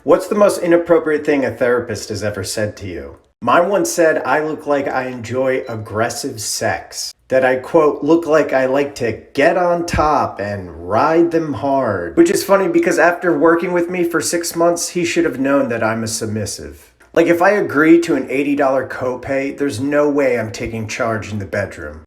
What's the most inappropriate thing a therapist has ever said to you? Mine once said I look like I enjoy aggressive sex. That I, quote, look like I like to get on top and ride them hard. Which is funny because after working with me for 6 months, he should have known that I'm a submissive. Like if I agree to an $80 copay, there's no way I'm taking charge in the bedroom.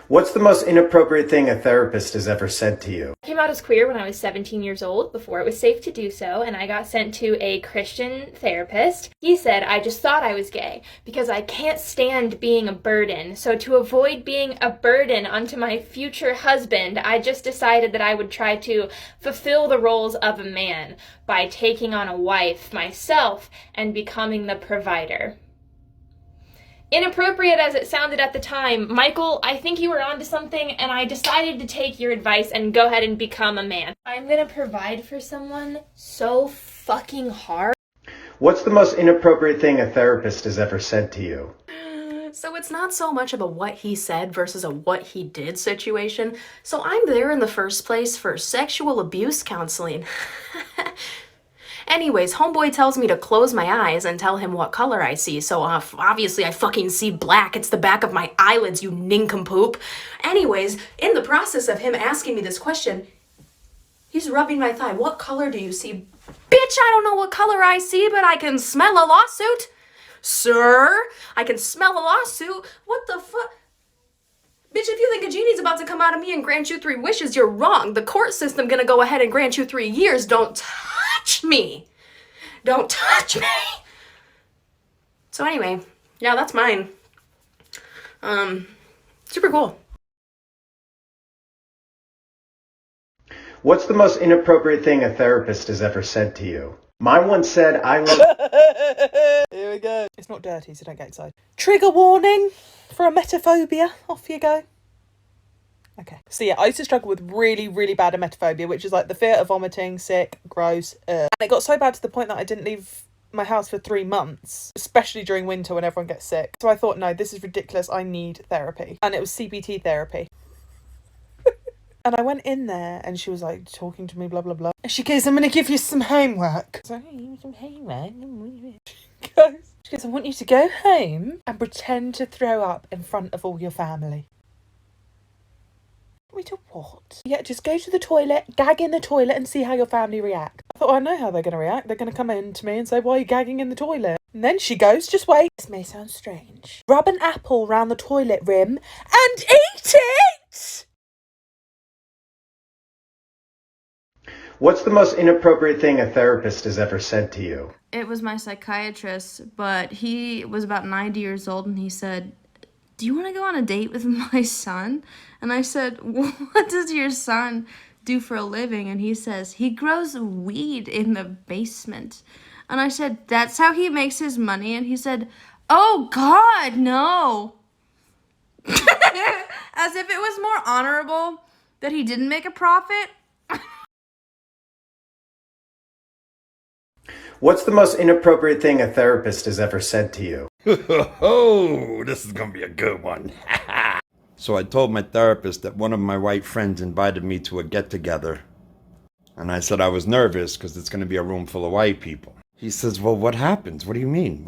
What's the most inappropriate thing a therapist has ever said to you? I came out as queer when I was 17 years old, before it was safe to do so, and I got sent to a Christian therapist. He said I just thought I was gay because I can't stand being a burden. So to avoid being a burden onto my future husband, I just decided that I would try to fulfill the roles of a man by taking on a wife myself and becoming the provider. Inappropriate as it sounded at the time, Michael, I think you were onto something, and I decided to take your advice and go ahead and become a man. I'm gonna provide for someone so fucking hard. What's the most inappropriate thing a therapist has ever said to you? So it's not so much of a what he said versus a what he did situation. So I'm there in the first place for sexual abuse counseling. Anyways, homeboy tells me to close my eyes and tell him what color I see. So obviously I fucking see black. It's the back of my eyelids, you nincompoop. Anyways, in the process of him asking me this question, he's rubbing my thigh. What color do you see? Bitch, I don't know what color I see, but I can smell a lawsuit. Sir, I can smell a lawsuit. What the fuck? Bitch, if you think a genie's about to come out of me and grant you 3 wishes, you're wrong. The court system gonna go ahead and grant you 3 years. Don't touch me. Don't touch me. So anyway, yeah, that's mine. Super cool. What's the most inappropriate thing a therapist has ever said to you? Mine once said I look... Here we go. It's not dirty, so don't get excited. Trigger warning for emetophobia. Off you go. Okay. So yeah, I used to struggle with really, really bad emetophobia, which is like the fear of vomiting, sick, gross. And it got so bad to the point that I didn't leave my house for 3 months, especially during winter when everyone gets sick. So I thought, no, this is ridiculous. I need therapy. And it was CBT therapy. And I went in there and she was like talking to me, blah, blah, blah. And she goes, I'm going to give you some homework. So I give you some homework. She goes, I want you to go home and pretend to throw up in front of all your family. We do what? Yeah, just go to the toilet, gag in the toilet and see how your family react. I thought, I know how they're going to react. They're going to come in to me and say, why are you gagging in the toilet? And then she goes, just wait. This may sound strange. Rub an apple round the toilet rim and eat it! What's the most inappropriate thing a therapist has ever said to you? It was my psychiatrist, but he was about 90 years old, and he said, do you want to go on a date with my son? And I said, what does your son do for a living? And he says, he grows weed in the basement. And I said, that's how he makes his money? And he said, oh God, no. As if it was more honorable that he didn't make a profit. What's the most inappropriate thing a therapist has ever said to you? Oh, this is gonna be a good one. So I told my therapist that one of my white friends invited me to a get-together. And I said I was nervous because it's gonna be a room full of white people. He says, well, what happens? What do you mean?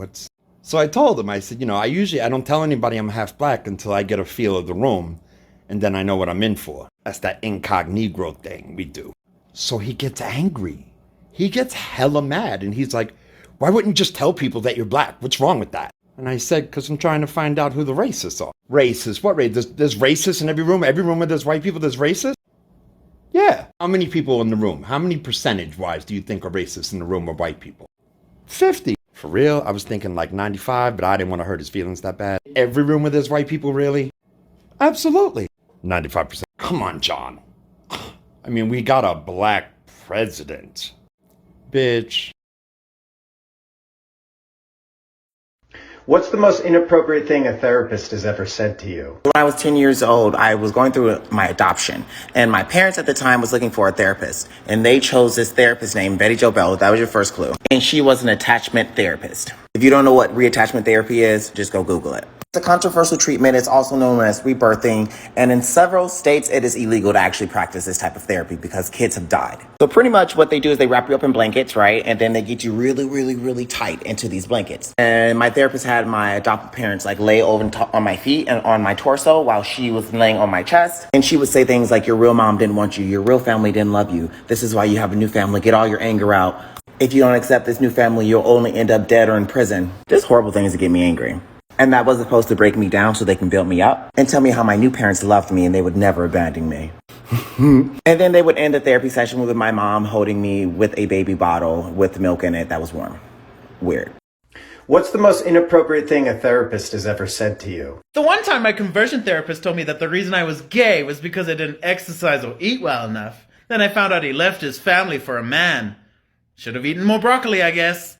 So I told him, I said, I don't tell anybody I'm half black until I get a feel of the room. And then I know what I'm in for. That's that incognito thing we do. So he gets angry. He gets hella mad, and he's like, why wouldn't you just tell people that you're black? What's wrong with that? And I said, because I'm trying to find out who the racists are. Racists? What race? There's racists in every room? Every room where there's white people, there's racists? Yeah. How many people in the room? How many percentage-wise do you think are racist in the room of white people? 50. For real? I was thinking like 95, but I didn't want to hurt his feelings that bad. Every room where there's white people, really? Absolutely. 95%. Come on, John. I mean, we got a black president. Bitch. What's the most inappropriate thing a therapist has ever said to you? When I was 10 years old, I was going through my adoption, and my parents at the time was looking for a therapist, and they chose this therapist named Betty Jo Bell. That was your first clue. And she was an attachment therapist. If you don't know what reattachment therapy is, just go Google it. It's a controversial treatment. It's also known as rebirthing. And in several states, it is illegal to actually practice this type of therapy because kids have died. So pretty much what they do is they wrap you up in blankets, right? And then they get you really, really, really tight into these blankets. And my therapist had my adopted parents like lay over on my feet and on my torso while she was laying on my chest. And she would say things like, your real mom didn't want you. Your real family didn't love you. This is why you have a new family. Get all your anger out. If you don't accept this new family, you'll only end up dead or in prison. Just horrible things to get me angry. And that was supposed to break me down so they can build me up and tell me how my new parents loved me and they would never abandon me. And then they would end the therapy session with my mom holding me with a baby bottle with milk in it that was warm. Weird. What's the most inappropriate thing a therapist has ever said to you? The one time my conversion therapist told me that the reason I was gay was because I didn't exercise or eat well enough. Then I found out he left his family for a man. Should have eaten more broccoli, I guess.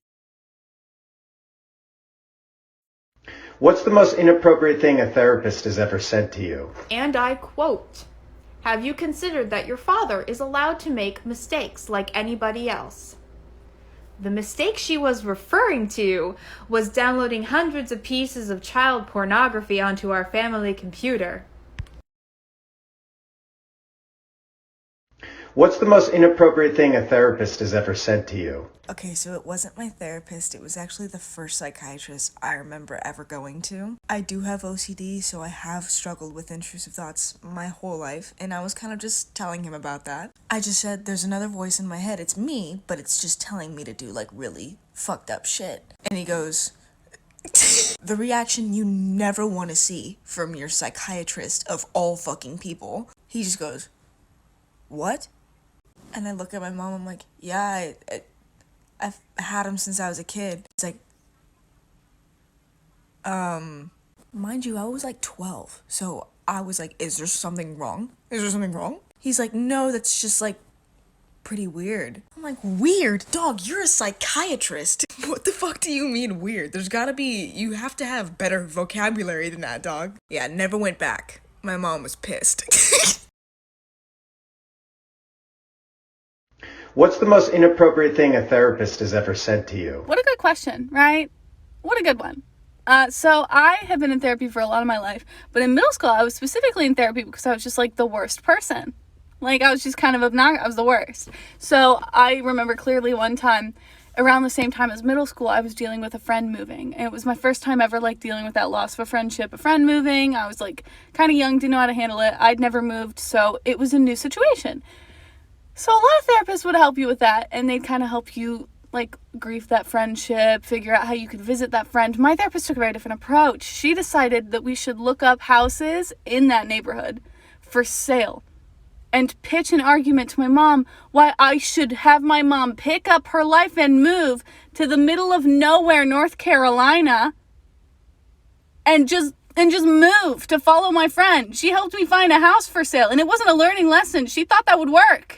What's the most inappropriate thing a therapist has ever said to you? And I quote, "Have you considered that your father is allowed to make mistakes like anybody else?" The mistake she was referring to was downloading hundreds of pieces of child pornography onto our family computer. What's the most inappropriate thing a therapist has ever said to you? Okay, so it wasn't my therapist, it was actually the first psychiatrist I remember ever going to. I do have OCD, so I have struggled with intrusive thoughts my whole life, and I was kind of just telling him about that. I just said, there's another voice in my head, it's me, but it's just telling me to do like really fucked up shit. And he goes, the reaction you never want to see from your psychiatrist of all fucking people. He just goes, what? And I look at my mom, I'm like, yeah, I've had him since I was a kid. It's like, mind you, I was like 12. So I was like, is there something wrong? Is there something wrong? He's like, no, that's just like pretty weird. I'm like, weird? Dog, you're a psychiatrist. What the fuck do you mean weird? There's gotta be, you have to have better vocabulary than that, dog. Yeah, never went back. My mom was pissed. What's the most inappropriate thing a therapist has ever said to you? What a good question, right? What a good one. So I have been in therapy for a lot of my life, but in middle school, I was specifically in therapy because I was just like the worst person. Like I was just kind of obnoxious. I was the worst. So I remember clearly one time around the same time as middle school, I was dealing with a friend moving. And it was my first time ever like dealing with that loss of a friendship, a friend moving. I was like kind of young, didn't know how to handle it. I'd never moved. So it was a new situation. So a lot of therapists would help you with that, and they'd kind of help you, like, grieve that friendship, figure out how you could visit that friend. My therapist took a very different approach. She decided that we should look up houses in that neighborhood for sale and pitch an argument to my mom why I should have my mom pick up her life and move to the middle of nowhere, North Carolina, and just move to follow my friend. She helped me find a house for sale, and it wasn't a learning lesson. She thought that would work.